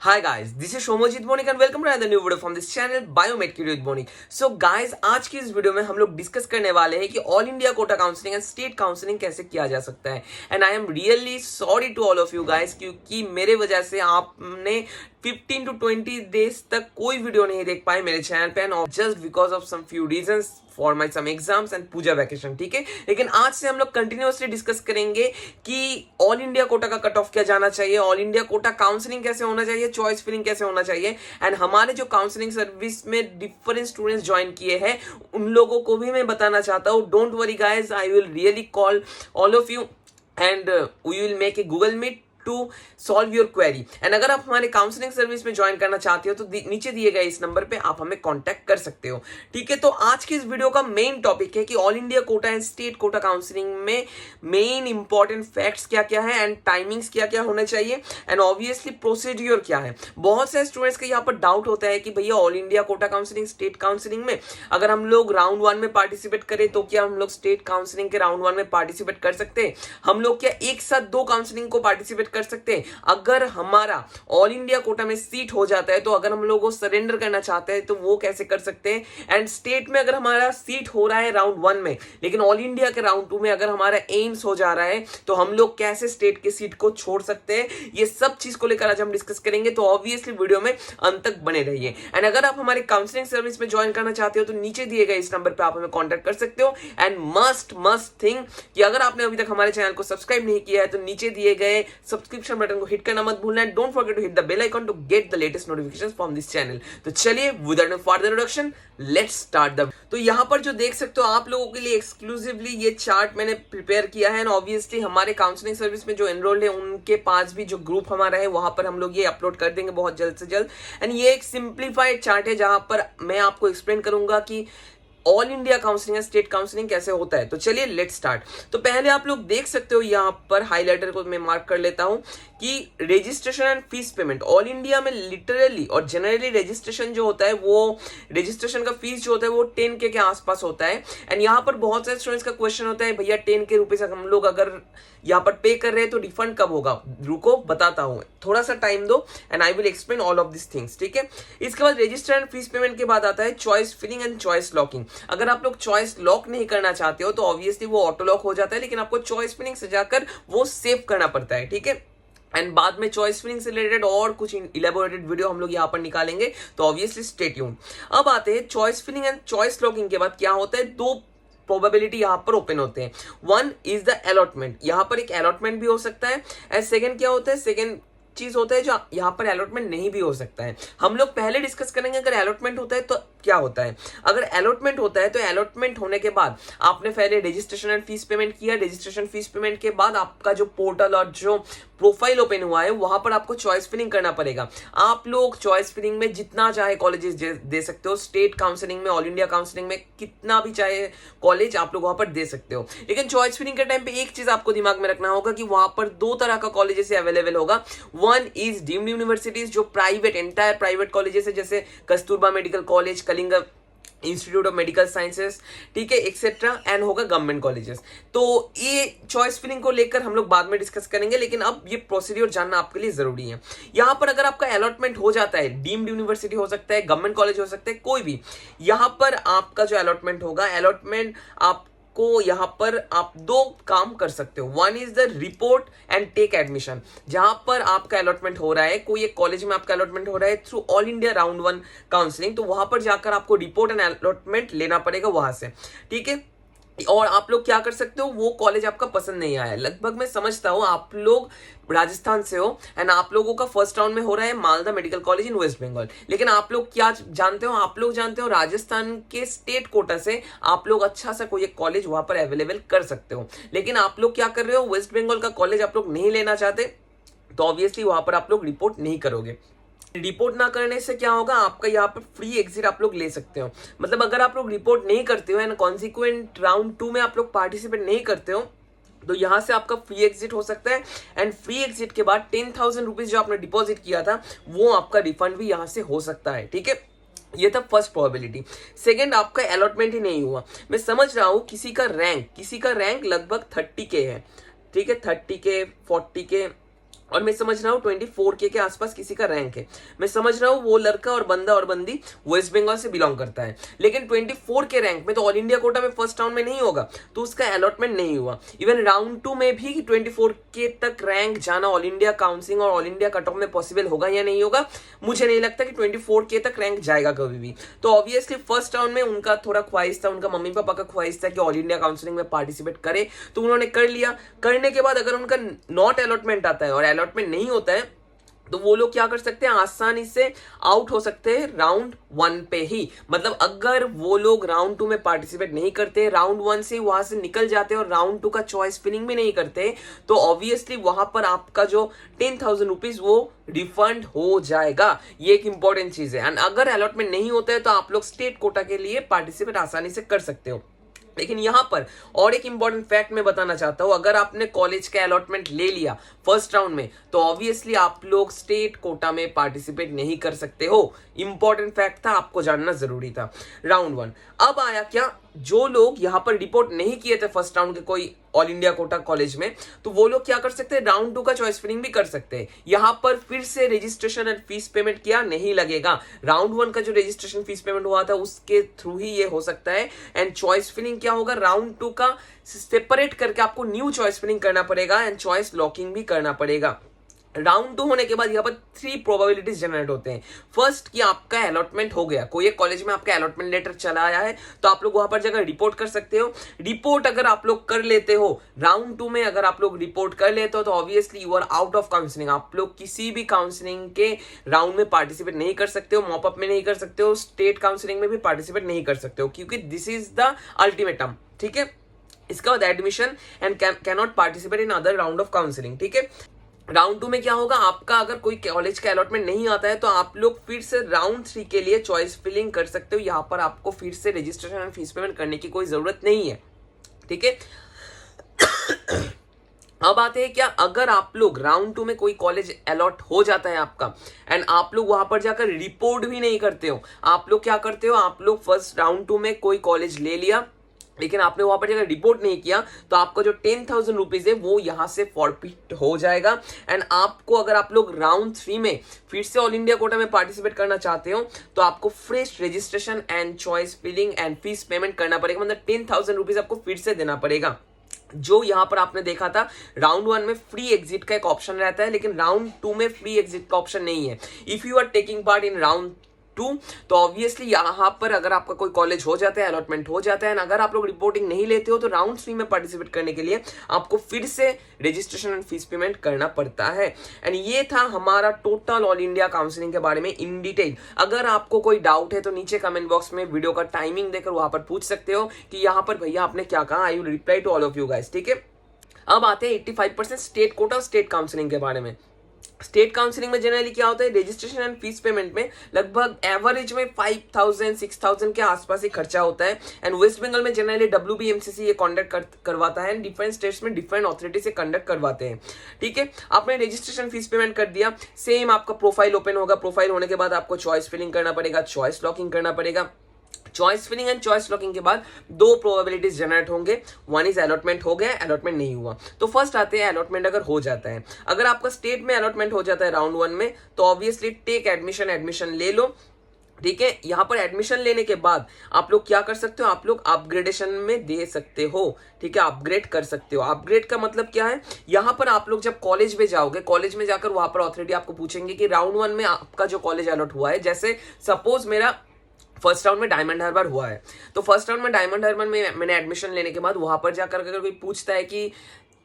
Hi guys, this is Shomojit Bonik and welcome to another new video from this channel Biomed Kid with Bonik. So guys, आज की इस video में हम लोग discuss करने वाले हैं कि all India quota counselling and state counselling कैसे किया जा सकता है. And I am really sorry to all of you guys, क्योंकि मेरे वजह से आपने 15 to 20 डेज तक कोई वीडियो नहीं देख पाए मेरे चैनल पे, and just because of some few reasons for my some exams and puja vacation. ठीक है, लेकिन आज से हम लोग कंटिन्यूअसली डिस्कस करेंगे कि ऑल इंडिया कोटा का कट ऑफ क्या जाना चाहिए, ऑल इंडिया कोटा काउंसलिंग कैसे होना चाहिए, चॉइस फिलिंग कैसे होना चाहिए, एंड हमारे जो काउंसलिंग सर्विस में डिफरेंट स्टूडेंट्स ज्वाइन किए हैं उन लोगों को भी मैं बताना चाहता हूँ. Don't worry guys, I will really call all of you and we will make a Google Meet to solve your query. एंड अगर आप हमारे काउंसलिंग सर्विस में ज्वाइन करना चाहते हो तो नीचे दिए गए इस नंबर पे आप हमें कांटेक्ट कर सकते हो. ठीक है, तो आज की इस वीडियो का मेन टॉपिक है कि all India Kota and state quota counselling में मेन इंपॉर्टेंट फैक्ट्स क्या क्या है एंड टाइमिंग्स क्या क्या होने चाहिए एंड ऑब्वियसली प्रोसीड्योर क्या है. बहुत से स्टूडेंट्स का यहाँ पर डाउट होता है कि भैया all India quota counselling state counselling में अगर हम लोग राउंड 1 में पार्टिसिपेट करें तो क्या हम लोग स्टेट काउंसलिंग के राउंड 1 में पार्टिसिपेट कर सकते हैं? हम लोग क्या एक साथ दो काउंसलिंग को पार्टिसिपेट कर सकते हैं? अगर हमारा ऑल इंडिया कोटा में सीट हो जाता है तो अगर हम लोग को सरेंडर करना चाहते हैं तो वो कैसे कर सकते हैं? एंड स्टेट में अगर हमारा सीट हो रहा है राउंड 1 में, लेकिन ऑल इंडिया के राउंड 2 में अगर हमारा एम्स हो जा रहा है तो हम लोग कैसे स्टेट के सीट को छोड़ सकते हैं? ये सब चीज को लेकर आज हम डिस्कस करेंगे, तो ऑब्वियसली वीडियो में अंत तक बने रहिए. एंड अगर आप हमारे काउंसलिंग सर्विस में ज्वाइन करना चाहते हो तो नीचे दिए गए इस नंबर पे आप हमें कांटेक्ट कर सकते हो. एंड मस्ट थिंग कि अगर आपने अभी तक हमारे चैनल को सब्सक्राइब नहीं किया है तो नीचे दिए गए सब्सक्रिप्शन बटन को हिट करना मत भूलना. And don't forget to hit the bell icon to get the latest notifications from this channel. तो चलिए without any further introduction let's start the. तो यहाँ पर जो देख सकते हो आप लोगों के लिए एक्सक्लूसिवली ये चार्ट मैंने प्रिपेयर किया है. एंड ऑब्वियसली हमारे काउंसलिंग सर्विस में जो एनरोल्ड है उनके पास भी जो ग्रुप हमारा है वहां पर हम लोग ये अपलोड कर देंगे बहुत जल्द से जल्द. एंड ये एक सिंप्लीफाइड चार्ट है जहां पर मैं आपको एक्सप्लेन करूंगा कि all India counselling and state counselling कैसे होता है. तो चलिए लेट्स स्टार्ट. तो पहले आप लोग देख सकते हो यहाँ पर हाईलाइटर को मैं मार्क कर लेता हूं कि registration and fees payment all India में लिटरली और जनरली रजिस्ट्रेशन जो होता है वो रजिस्ट्रेशन का फीस जो होता है वो 10K के आसपास होता है. एंड यहाँ पर बहुत सारे स्टूडेंट्स का क्वेश्चन होता है भैया 10K रुपीज हम लोग अगर यहाँ पर पे कर रहे हैं तो रिफंड कब होगा? रुको बताता हूँ, थोड़ा सा टाइम दो and I will explain all of this things. ठीक है, इसके बाद रजिस्टर एंड फीस पेमेंट के बाद आता है choice filling and choice locking. अगर आप लोग चॉइस लॉक नहीं करना चाहते हो तो ऑब्वियसली वो ऑटो लॉक हो जाता है, लेकिन आपको चॉइस फिलिंग से जाकर वो सेव करना पड़ता है. ठीक है, एंड बाद में चॉइस फिलिंग से रिलेटेड और कुछ इलेबोरेटेड वीडियो हम लोग यहाँ पर निकालेंगे, तो ऑब्वियसली स्टे ट्यून्ड. अब आते हैं choice filling and choice locking के बाद क्या होता है. दो प्रोबेबिलिटी यहाँ पर ओपन होते हैं. One is the allotment. यहाँ पर एक अलॉटमेंट भी हो सकता है. एंड सेकंड क्या होता है, सेकंड चीज होता है जो यहाँ पर अलॉटमेंट नहीं भी हो सकता है. हम लोग पहले डिस्कस करेंगे अगर अलॉटमेंट होता है तो क्या होता है. अगर अलॉटमेंट होता है तो अलॉटमेंट होने के बाद आपने पहले रजिस्ट्रेशन एंड फीस पेमेंट किया. रजिस्ट्रेशन फीस पेमेंट के बाद आपका जो पोर्टल और जो प्रोफाइल ओपन हुआ है वहां पर आपको चॉइस फिलिंग करना पड़ेगा. आप लोग चॉइस फिलिंग में जितना चाहे कॉलेजेस दे सकते हो. स्टेट काउंसलिंग में, ऑल इंडिया काउंसलिंग में कितना भी चाहे कॉलेज आप लोग वहां पर दे सकते हो. लेकिन चॉइस फिलिंग के टाइम पे एक चीज आपको दिमाग में रखना होगा कि वहां पर दो तरह का कॉलेजेस अवेलेबल होगा. वन इज डीम्ड यूनिवर्सिटीज जो प्राइवेट एंटायर प्राइवेट कॉलेजेस है, जैसे Kasturba medical college, Kalinga institute of medical sciences, ठीक है, एक्सेट्रा. एंड होगा गवर्नमेंट कॉलेजेस. तो ये चॉइस फिलिंग को लेकर हम लोग बाद में डिस्कस करेंगे, लेकिन अब ये प्रोसीड्योर जानना आपके लिए जरूरी है. यहाँ पर अगर आपका अलॉटमेंट हो जाता है, डीम्ड यूनिवर्सिटी हो सकता है, गवर्नमेंट कॉलेज हो सकता है, कोई भी, यहाँ पर आपका जो अलॉटमेंट होगा, अलॉटमेंट आप को यहाँ पर आप दो काम कर सकते हो. One is the report and take admission. जहां पर आपका अलॉटमेंट हो रहा है, कोई एक कॉलेज में आपका अलॉटमेंट हो रहा है through all India round 1 counselling, तो वहां पर जाकर आपको रिपोर्ट एंड अलॉटमेंट लेना पड़ेगा वहां से. ठीक है, और आप लोग क्या कर सकते हो, वो कॉलेज आपका पसंद नहीं आया, लगभग मैं समझता हूँ आप लोग राजस्थान से हो एंड आप लोगों का फर्स्ट राउंड में हो रहा है Malda medical college in West Bengal, लेकिन आप लोग क्या जानते हो, आप लोग जानते हो राजस्थान के स्टेट कोटा से आप लोग अच्छा सा कोई एक कॉलेज वहां पर अवेलेबल कर सकते हो. लेकिन आप लोग क्या कर रहे हो, वेस्ट बंगाल का कॉलेज आप लोग नहीं लेना चाहते, तो ऑब्वियसली वहां पर आप लोग रिपोर्ट नहीं करोगे. रिपोर्ट ना करने से क्या होगा, आपका यहाँ पर फ्री एग्जिट आप लोग ले सकते हो. मतलब अगर आप लोग रिपोर्ट नहीं करते हो एंड कॉन्सिक्वेंट राउंड 2 में आप लोग पार्टिसिपेट नहीं करते हो तो यहाँ से आपका फ्री एग्जिट हो सकता है. एंड फ्री एग्जिट के बाद 10,000 रुपीज जो आपने डिपॉजिट किया था वो आपका रिफंड भी यहाँ से हो सकता है. ठीक है, ये था फर्स्ट प्रोबेबिलिटी. सेकंड, आपका अलॉटमेंट ही नहीं हुआ. मैं समझ रहा हूं किसी का रैंक लगभग 30K है. ठीक है, 30K 40K और मैं समझ रहा हूँ 24K के आसपास किसी का रैंक है, मैं समझ रहा हूँ वो लड़का और बंदा और बंदी वेस्ट बंगाल से बिलोंग करता है, लेकिन 24K रैंक में तो ऑल इंडिया कोटा में फर्स्ट राउंड में नहीं होगा, तो उसका अलॉटमेंट नहीं हुआ। इवन राउंड 2 में भी 24K तक रैंक जाना ऑल इंडिया काउंसिलिंग और ऑल इंडिया कट ऑफ में पॉसिबल होगा या नहीं होगा, मुझे नहीं लगता कि 24K तक रैंक जाएगा कभी भी। तो ऑब्वियसली फर्स्ट राउंड में उनका थोड़ा ख्वाहिश था, उनका मम्मी पापा का ख्वाहिश था कि ऑल इंडिया काउंसिलिंग में पार्टिसिपेट करे, तो उन्होंने कर लिया। करने के बाद अगर उनका नॉट अलॉटमेंट आता है और अलॉटमेंट नहीं होता है, तो वो लोग क्या कर सकते हैं, आसानी से आउट हो सकते हैं राउंड 1 पे ही। मतलब अगर वो लोग राउंड 2 में पार्टिसिपेट नहीं करते, राउंड 1 से वहां से निकल जाते और राउंड 2 का चॉइस फिलिंग भी नहीं करते, तो ऑब्वियसली वहां पर आपका जो 10,000 रुपीज वो रिफंड हो जाएगा। ये एक इंपॉर्टेंट चीज है। एंड अगर अलॉटमेंट नहीं होता है तो आप लोग स्टेट कोटा के लिए पार्टिसिपेट आसानी से कर सकते हो। लेकिन यहां पर और एक इंपॉर्टेंट फैक्ट मैं बताना चाहता हूं, अगर आपने कॉलेज का अलॉटमेंट ले लिया फर्स्ट राउंड में, तो ऑब्वियसली आप लोग स्टेट कोटा में पार्टिसिपेट नहीं कर सकते हो। इंपॉर्टेंट फैक्ट था, आपको जानना जरूरी था। राउंड 1 अब आया क्या, जो लोग यहां पर रिपोर्ट नहीं किए थे फर्स्ट राउंड के कोई ऑल इंडिया कोटा कॉलेज में, तो वो लोग क्या कर सकते हैं, राउंड 2 का चॉइस फिलिंग भी कर सकते हैं। यहां पर फिर से रजिस्ट्रेशन एंड फीस पेमेंट किया नहीं लगेगा। राउंड 1 का जो रजिस्ट्रेशन फीस पेमेंट हुआ था उसके थ्रू ही ये हो सकता है। एंड चॉइस फिलिंग क्या होगा, राउंड 2 का सेपरेट करके आपको न्यू चॉइस फिलिंग करना पड़ेगा एंड चॉइस लॉकिंग भी करना पड़ेगा। राउंड 2 होने के बाद यहाँ पर 3 प्रोबेबिलिटीज जनरेट होते हैं। फर्स्ट कि आपका अलॉटमेंट हो गया, कोई एक कॉलेज में आपका अलॉटमेंट लेटर चला आया है, तो आप लोग वहां पर जाकर रिपोर्ट कर सकते हो। रिपोर्ट अगर आप लोग कर लेते हो राउंड 2 में, अगर आप लोग रिपोर्ट कर लेते हो, तो obviously you are out of counselling. आप लोग किसी भी काउंसलिंग के राउंड में पार्टिसिपेट नहीं कर सकते हो, मॉपअप में नहीं कर सकते हो, स्टेट काउंसलिंग में भी पार्टिसिपेट नहीं कर सकते हो, क्योंकि दिस इज द अल्टीमेटम। ठीक है, इसका बाद admission and can not participate in other round of counselling. ठीक है, राउंड 2 में क्या होगा, आपका अगर कोई कॉलेज का अलॉटमेंट नहीं आता है, तो आप लोग फिर से राउंड 3 के लिए चॉइस फिलिंग कर सकते हो। यहां पर आपको फिर से रजिस्ट्रेशन एंड फीस पेमेंट करने की कोई जरूरत नहीं है। ठीक है, अब आते हैं क्या, अगर आप लोग राउंड 2 में कोई कॉलेज अलॉट हो जाता है आपका एंड आप लोग वहां पर जाकर रिपोर्ट भी नहीं करते हो, आप लोग क्या करते हो, आप लोग फर्स्ट राउंड 2 में कोई कॉलेज ले लिया लेकिन आपने वहां पर जाकर रिपोर्ट नहीं किया, तो आपका जो 10,000 रुपीज है वो यहां से फॉरफिट हो जाएगा। एंड आपको अगर आप लोग राउंड 3 में फिर से ऑल इंडिया कोटा में पार्टिसिपेट करना चाहते हो, तो आपको fresh registration and choice filling and fees payment करना पड़ेगा। मतलब 10,000 रुपीज आपको फिर से देना पड़ेगा। जो यहां पर आपने देखा था राउंड 1 में फ्री एग्जिट का एक ऑप्शन रहता है, लेकिन राउंड 2 में फ्री एग्जिट का ऑप्शन नहीं है। If you are taking part in round 2, तो ऑब्वियसली यहां पर अगर आपका कोई कॉलेज हो जाता है, अलॉटमेंट हो जाता है, अगर आप लोग रिपोर्टिंग नहीं लेते हो, तो राउंड 3 में पार्टिसिपेट करने के लिए आपको फिर से रजिस्ट्रेशन एंड फीस पेमेंट करना पड़ता है। एंड ये था हमारा टोटल ऑल इंडिया काउंसलिंग के बारे में इन डिटेल। अगर आपको कोई डाउट है तो नीचे कमेंट बॉक्स में वीडियो का टाइमिंग देकर वहां पर पूछ सकते हो कि यहाँ पर भैया आपने क्या कहा, I will reply to all of you guys. ठीक है, अब आते हैं 85% स्टेट कोटा और स्टेट काउंसलिंग के बारे में। स्टेट काउंसलिंग में जनरली क्या होता है, रजिस्ट्रेशन एंड फीस पेमेंट में लगभग एवरेज में 5,000 6,000 के आसपास ही खर्चा होता है। एंड वेस्ट बंगाल में जनरली WBMCC ये कंडक्ट करवाता है, डिफरेंट स्टेट्स में डिफरेंट अथॉरिटी से कंडक्ट करवाते हैं। ठीक है, आपने रजिस्ट्रेशन फीस पेमेंट कर दिया, सेम आपका प्रोफाइल ओपन होगा। प्रोफाइल होने के बाद आपको चॉइस फिलिंग करना पड़ेगा, चॉइस लॉकिंग करना पड़ेगा। Choice filling and choice locking के बाद 2 प्रोबेबिलिटीज जनरेट होंगे। वन इज अलॉटमेंट हो गया, अलॉटमेंट नहीं हुआ। तो फर्स्ट आते हैं अलॉटमेंट अगर हो जाता है। अगर आपका स्टेट में अलॉटमेंट हो जाता है राउंड 1 में, तो ऑब्वियसली टेक एडमिशन ले लो। ठीक है, यहां पर एडमिशन लेने के बाद आप लोग क्या कर सकते हो, आप लोग अपग्रेडेशन में दे सकते हो। ठीक है, अपग्रेड कर सकते हो। अपग्रेड का मतलब क्या है, यहां पर आप लोग जब कॉलेज में जाओगे, कॉलेज में जाकर वहां पर अथॉरिटी आपको पूछेंगे कि राउंड 1 में आपका जो कॉलेज अलॉट हुआ है, जैसे सपोज मेरा फर्स्ट राउंड में डायमंड हार्बर हुआ है, तो फर्स्ट राउंड में डायमंड हार्बर में मैंने एडमिशन लेने के बाद वहां पर जाकर अगर कोई पूछता है कि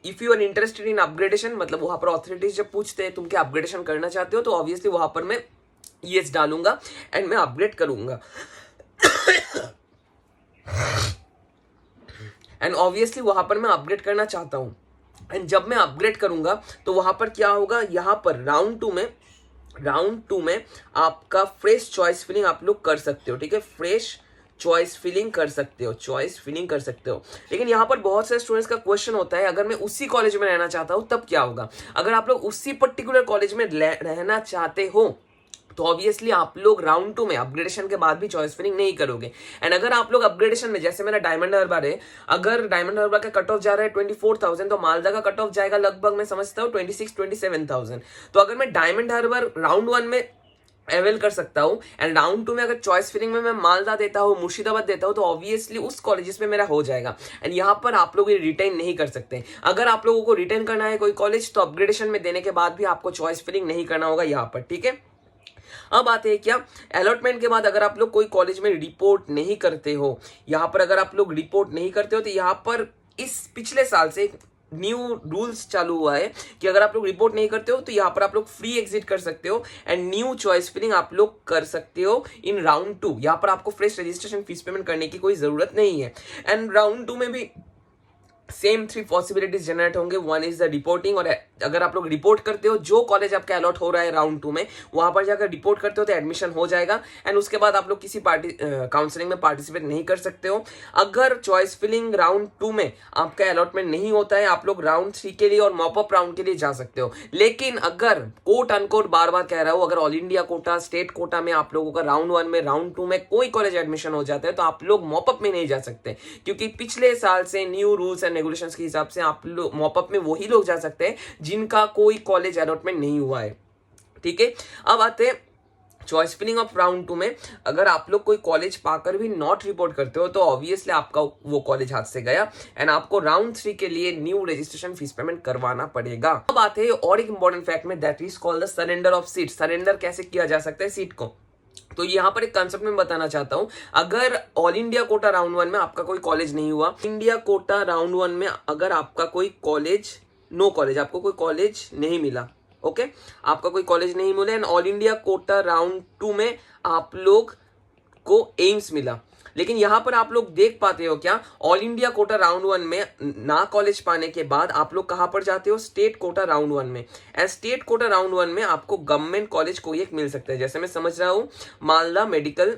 if you are interested in upgradation, मतलब वहां पर अथॉरिटीज जब पूछते हैं तुम क्या अपग्रेडेशन करना चाहते हो, तो ऑब्वियसली वहां पर मैं यस डालूंगा एंड मैं अपग्रेड करूंगा। एंड ऑब्वियसली वहां पर मैं अपग्रेड करना चाहता हूं। एंड जब मैं अपग्रेड करूंगा तो वहां पर क्या होगा, यहां पर राउंड 2 में आपका फ्रेश चॉइस फिलिंग आप लोग कर सकते हो। ठीक है, फ्रेश चॉइस फिलिंग कर सकते हो। लेकिन यहाँ पर बहुत सारे स्टूडेंट्स का क्वेश्चन होता है, अगर मैं उसी कॉलेज में रहना चाहता हूँ तब क्या होगा। अगर आप लोग उसी पर्टिकुलर कॉलेज में रहना चाहते हो तो ऑब्वियसली आप लोग राउंड 2 में अपग्रेडेशन के बाद भी चॉइस फिलिंग नहीं करोगे। एंड अगर आप लोग अपग्रेडेशन में, जैसे मेरा डायमंड हार्बर है, अगर डायमंड हार्बर का कट ऑफ जा रहा है 24,000, तो मालदा का कट ऑफ जाएगा लगभग मैं समझता हूँ 26-27,000। तो अगर मैं डायमंड हार्बर राउंड 1 में अवेल कर सकता हूँ एंड राउंड 2 में अगर चॉइस फिलिंग में मैं मालदा देता हूँ, मुर्शिदाबाद देता हूँ, तो ऑब्वियसली उस कॉलेजेस में मेरा हो जाएगा। एंड यहाँ पर आप लोग ये रिटेन नहीं कर सकते। अगर आप लोगों को रिटेन करना है कोई कॉलेज, तो अपग्रेडेशन में देने के बाद भी आपको चॉइस फिलिंग नहीं करना होगा यहाँ पर, ठीक है। अब आते हैं क्या, अलॉटमेंट के बाद अगर आप लोग कोई कॉलेज में रिपोर्ट नहीं करते हो, यहाँ पर अगर आप लोग रिपोर्ट नहीं करते हो, तो यहाँ पर इस पिछले साल से न्यू रूल्स चालू हुआ है कि अगर आप लोग रिपोर्ट नहीं करते हो तो यहाँ पर आप लोग फ्री एग्जिट कर सकते हो एंड न्यू चॉइस फिलिंग आप लोग कर सकते हो इन राउंड 2। यहाँ पर आपको फ्रेश रजिस्ट्रेशन फीस पेमेंट करने की कोई जरूरत नहीं है। एंड राउंड 2 में भी सेम 3 पॉसिबिलिटीज जनरेट होंगे। वन इज द रिपोर्टिंग, और अगर आप लोग रिपोर्ट करते हो जो कॉलेज आपका अलॉट हो रहा है राउंड 2 में, वहां पर जाकर रिपोर्ट करते हो तो एडमिशन हो जाएगा एंड उसके बाद आप लोग किसी काउंसलिंग में पार्टिसिपेट नहीं कर सकते हो। अगर चॉइस फिलिंग राउंड 2 में आपका अलॉटमेंट नहीं होता है, आप लोग राउंड 3 के लिए और मॉपअप राउंड के लिए जा सकते हो। लेकिन अगर कोट अनकोट बार बार कह रहा हूं, अगर all India Kota, state quota में आप लोगों का राउंड 1 में, राउंड 2 में कोई कॉलेज एडमिशन हो जाता है, तो आप लोग मॉपअप में नहीं जा सकते, क्योंकि पिछले साल से न्यू रूल्स एंड रेगुलेशंस के हिसाब से आप लोग मॉपअप में वही लोग जा सकते हैं जिनका कोई कॉलेज अलॉटमेंट नहीं हुआ है, ठीक है। अब आते हैं चॉइस फिलिंग ऑफ राउंड 2 में। अगर आप लोग कोई कॉलेज पाकर भी नॉट रिपोर्ट करते हो, तो ऑब्वियसली आपका वो कॉलेज हाथ से गया एंड आपको राउंड 3 के लिए न्यू रजिस्ट्रेशन फीस पेमेंट करवाना पड़ेगा। अब आते हैं और एक इंपॉर्टेंट फैक्ट में, that is called the surrender of seat. Surrender कैसे किया जा सकता है सीट को, तो यहाँ पर एक कंसेप्ट में बताना चाहता हूं। अगर ऑल इंडिया कोटा राउंड 1 में आपका कोई कॉलेज नहीं हुआ, इंडिया कोटा राउंड 1 में अगर आपका कोई कॉलेज, नो कॉलेज, आपको कोई कॉलेज नहीं मिला, ओके, आपका कोई कॉलेज नहीं मिला and all India Kota round 2 में आप लोग को एम्स मिला, लेकिन यहां पर आप लोग देख पाते हो क्या, ऑल इंडिया कोटा राउंड 1 में ना कॉलेज पाने के बाद आप लोग कहां पर जाते हो, स्टेट कोटा राउंड 1 में। एंड स्टेट कोटा राउंड 1 में आपको गवर्नमेंट कॉलेज कोई एक मिल सकता है। जैसे मैं समझ रहा हूं Malda medical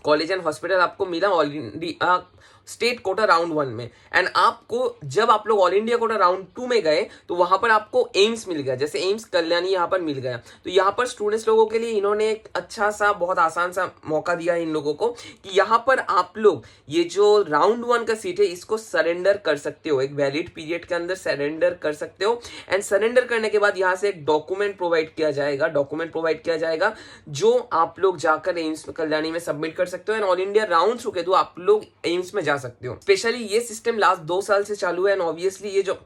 college and hospital आपको मिला all India state quota round 1 में, एंड आपको जब आप लोग ऑल इंडिया कोटा राउंड 2 में गए तो वहां पर आपको एम्स मिल गया, जैसे एम्स कल्याणी यहाँ पर मिल गया। तो यहाँ पर स्टूडेंट्स लोगों के लिए इन्होंने एक अच्छा सा, बहुत आसान सा मौका दिया है इन लोगों को कि यहाँ पर आप लोग ये जो राउंड 1 का सीट है इसको सरेंडर कर सकते हो, एक वैलिड पीरियड के अंदर सरेंडर कर सकते हो। एंड सरेंडर करने के बाद यहाँ से एक डॉक्यूमेंट प्रोवाइड किया जाएगा, जो आप लोग जाकर एम्स कल्याणी में सबमिट कर सकते हो एंड ऑल इंडिया राउंड 2 के थ्रू आप लोग एम्स में जा सकते हो। स्पेशली ये सिस्टम लास्ट 2 साल से चालू है एंड ऑब्वियसली ये जो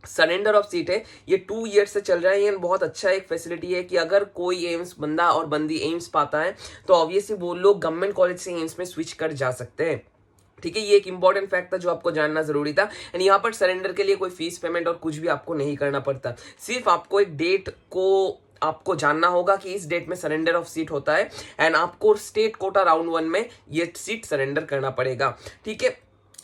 सरेंडर ऑफ सीट है ये 2 ईयर्स से चल रहा है। ये बहुत अच्छा एक फैसिलिटी है कि अगर कोई एम्स बंदा और बंदी एम्स पाता है तो ऑब्वियसली वो लोग गवर्नमेंट कॉलेज से एम्स में स्विच कर जा सकते हैं, ठीक है। ये एक इंपॉर्टेंट फैक्ट था जो आपको जानना जरूरी था। एंड यहाँ पर सरेंडर के लिए कोई फीस पेमेंट और कुछ भी आपको नहीं करना पड़ता, सिर्फ आपको एक डेट को आपको जानना होगा कि इस डेट में सरेंडर ऑफ सीट होता है एंड आपको स्टेट कोटा राउंड 1 में ये सीट सरेंडर करना पड़ेगा, ठीक है।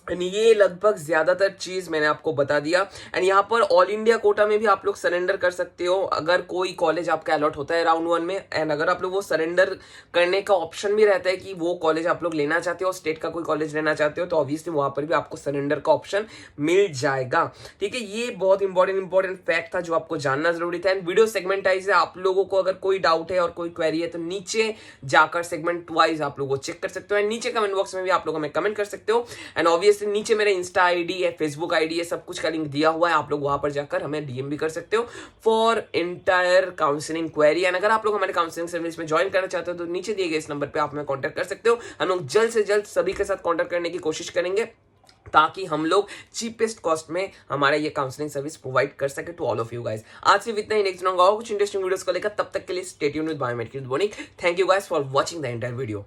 एंड ये लगभग ज्यादातर चीज मैंने आपको बता दिया। एंड यहाँ पर ऑल इंडिया कोटा में भी आप लोग सरेंडर कर सकते हो अगर कोई कॉलेज आपका अलॉट होता है राउंड 1 में। एंड अगर आप लोग वो सरेंडर करने का ऑप्शन भी रहता है कि वो कॉलेज आप लोग लेना चाहते हो, स्टेट का कोई कॉलेज लेना चाहते हो, तो ऑब्वियसली वहां पर भी आपको सरेंडर का ऑप्शन मिल जाएगा, ठीक है। ये बहुत इंपॉर्टेंट फैक्ट था जो आपको जानना जरूरी था। एंड वीडियो सेगमेंटाइज है, आप लोगों को अगर कोई डाउट है और कोई क्वेरी है तो नीचे जाकर सेगमेंट वाइज आप लोग चेक कर सकते हो एंड नीचे कमेंट बॉक्स में भी आप लोग हमें कमेंट कर सकते हो। एंड ऑब्वियसली नीचे मेरा इंस्टा आईडी है, फेसबुक आईडी है, सब कुछ का लिंक दिया हुआ है, आप लोग वहां पर जाकर हमें डीएम भी कर सकते हो फॉर इंटायर काउंसलिंग क्वेरी। एंड अगर आप लोग हमारे काउंसलिंग सर्विस में ज्वाइन करना चाहते हो तो नीचे दिए गए इस नंबर पे आप हमें कांटेक्ट कर सकते हो। हम लोग जल्द से जल्द सभी के साथ कांटेक्ट करने की कोशिश करेंगे ताकि हम लोग चीपेस्ट कॉस्ट में हमारा ये काउंसलिंग सर्विस प्रोवाइड कर सके to all of you guys. आज सिर्फ इतना ही, नेक्स्ट कुछ इंटरेस्टिंग वीडियोस को लेकर, तब तक के लिए stay tuned with biomed kid बोनिक। Thank you guys for watching the entire video.